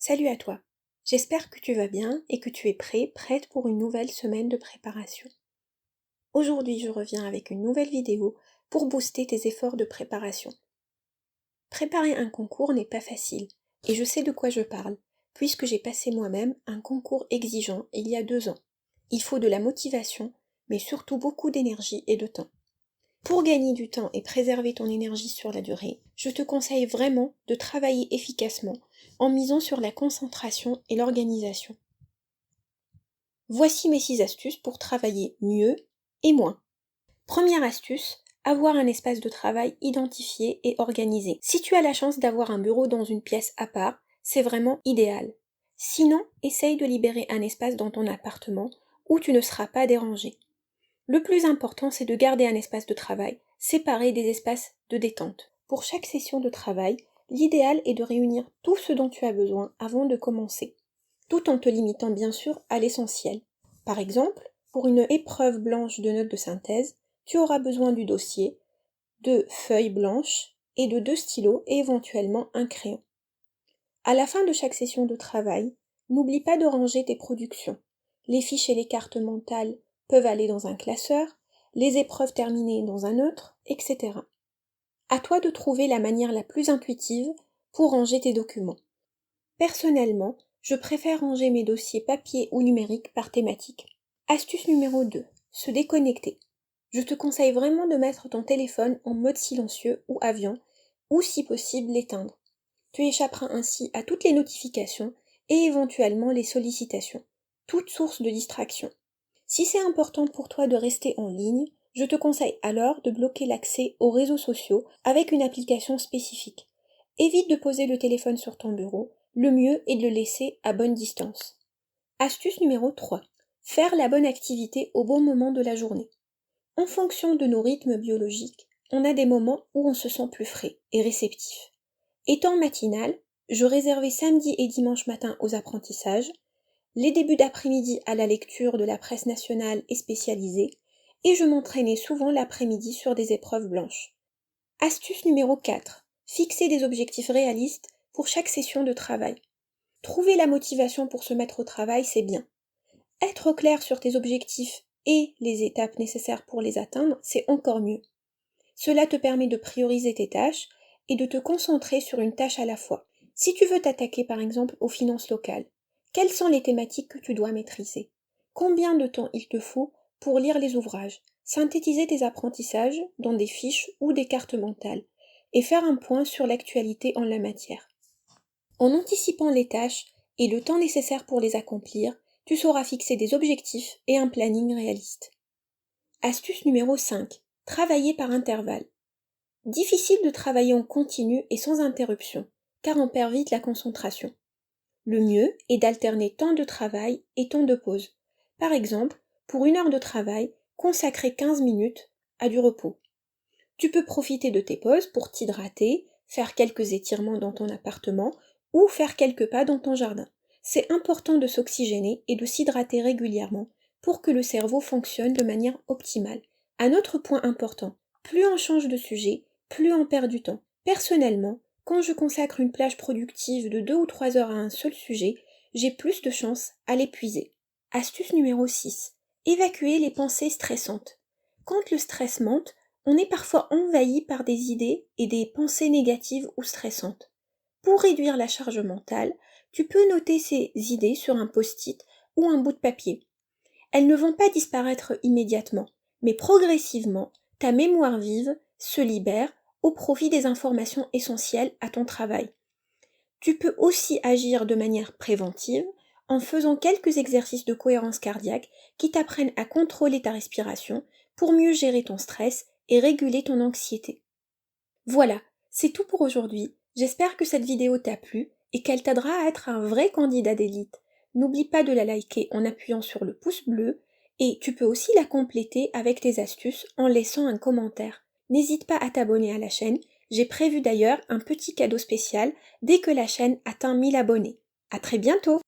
Salut à toi. J'espère que tu vas bien et que tu es prête pour une nouvelle semaine de préparation. Aujourd'hui, je reviens avec une nouvelle vidéo pour booster tes efforts de préparation. Préparer un concours n'est pas facile, et je sais de quoi je parle, puisque j'ai passé moi-même un concours exigeant il y a 2 ans. Il faut de la motivation, mais surtout beaucoup d'énergie et de temps. Pour gagner du temps et préserver ton énergie sur la durée, je te conseille vraiment de travailler efficacement en misant sur la concentration et l'organisation. Voici mes 6 astuces pour travailler mieux et moins. Première astuce, avoir un espace de travail identifié et organisé. Si tu as la chance d'avoir un bureau dans une pièce à part, c'est vraiment idéal. Sinon, essaye de libérer un espace dans ton appartement où tu ne seras pas dérangé. Le plus important, c'est de garder un espace de travail séparé des espaces de détente. Pour chaque session de travail, l'idéal est de réunir tout ce dont tu as besoin avant de commencer, tout en te limitant bien sûr à l'essentiel. Par exemple, pour une épreuve blanche de notes de synthèse, tu auras besoin du dossier, de feuilles blanches et de 2 stylos et éventuellement un crayon. À la fin de chaque session de travail, n'oublie pas de ranger tes productions. Les fiches et les cartes mentales peuvent aller dans un classeur, les épreuves terminées dans un autre, etc. À toi de trouver la manière la plus intuitive pour ranger tes documents. Personnellement, je préfère ranger mes dossiers papier ou numérique par thématique. Astuce numéro 2. Se déconnecter. Je te conseille vraiment de mettre ton téléphone en mode silencieux ou avion, ou si possible l'éteindre. Tu échapperas ainsi à toutes les notifications et éventuellement les sollicitations, toute source de distraction. Si c'est important pour toi de rester en ligne, je te conseille alors de bloquer l'accès aux réseaux sociaux avec une application spécifique. Évite de poser le téléphone sur ton bureau, le mieux est de le laisser à bonne distance. Astuce numéro 3. Faire la bonne activité au bon moment de la journée. En fonction de nos rythmes biologiques, on a des moments où on se sent plus frais et réceptif. Étant matinale, je réservais samedi et dimanche matin aux apprentissages, les débuts d'après-midi à la lecture de la presse nationale et spécialisée, et je m'entraînais souvent l'après-midi sur des épreuves blanches. Astuce numéro 4. Fixer des objectifs réalistes pour chaque session de travail. Trouver la motivation pour se mettre au travail, c'est bien. Être au clair sur tes objectifs et les étapes nécessaires pour les atteindre, c'est encore mieux. Cela te permet de prioriser tes tâches et de te concentrer sur une tâche à la fois. Si tu veux t'attaquer par exemple aux finances locales, quelles sont les thématiques que tu dois maîtriser? Combien de temps il te faut pour lire les ouvrages, synthétiser tes apprentissages dans des fiches ou des cartes mentales, et faire un point sur l'actualité en la matière. En anticipant les tâches et le temps nécessaire pour les accomplir, tu sauras fixer des objectifs et un planning réaliste. Astuce numéro 5. Travailler par intervalle. Difficile de travailler en continu et sans interruption, car on perd vite la concentration. Le mieux est d'alterner temps de travail et temps de pause. Par exemple, pour 1 heure de travail, consacrer 15 minutes à du repos. Tu peux profiter de tes pauses pour t'hydrater, faire quelques étirements dans ton appartement ou faire quelques pas dans ton jardin. C'est important de s'oxygéner et de s'hydrater régulièrement pour que le cerveau fonctionne de manière optimale. Un autre point important, plus on change de sujet, plus on perd du temps. Personnellement, quand je consacre une plage productive de 2 ou 3 heures à un seul sujet, j'ai plus de chances à l'épuiser. Astuce numéro 6. Évacuer les pensées stressantes. Quand le stress monte, on est parfois envahi par des idées et des pensées négatives ou stressantes. Pour réduire la charge mentale, tu peux noter ces idées sur un post-it ou un bout de papier. Elles ne vont pas disparaître immédiatement, mais progressivement, ta mémoire vive se libère au profit des informations essentielles à ton travail. Tu peux aussi agir de manière préventive en faisant quelques exercices de cohérence cardiaque qui t'apprennent à contrôler ta respiration pour mieux gérer ton stress et réguler ton anxiété. Voilà, c'est tout pour aujourd'hui. J'espère que cette vidéo t'a plu et qu'elle t'aidera à être un vrai candidat d'élite. N'oublie pas de la liker en appuyant sur le pouce bleu et tu peux aussi la compléter avec tes astuces en laissant un commentaire. N'hésite pas à t'abonner à la chaîne, j'ai prévu d'ailleurs un petit cadeau spécial dès que la chaîne atteint 1000 abonnés. À très bientôt!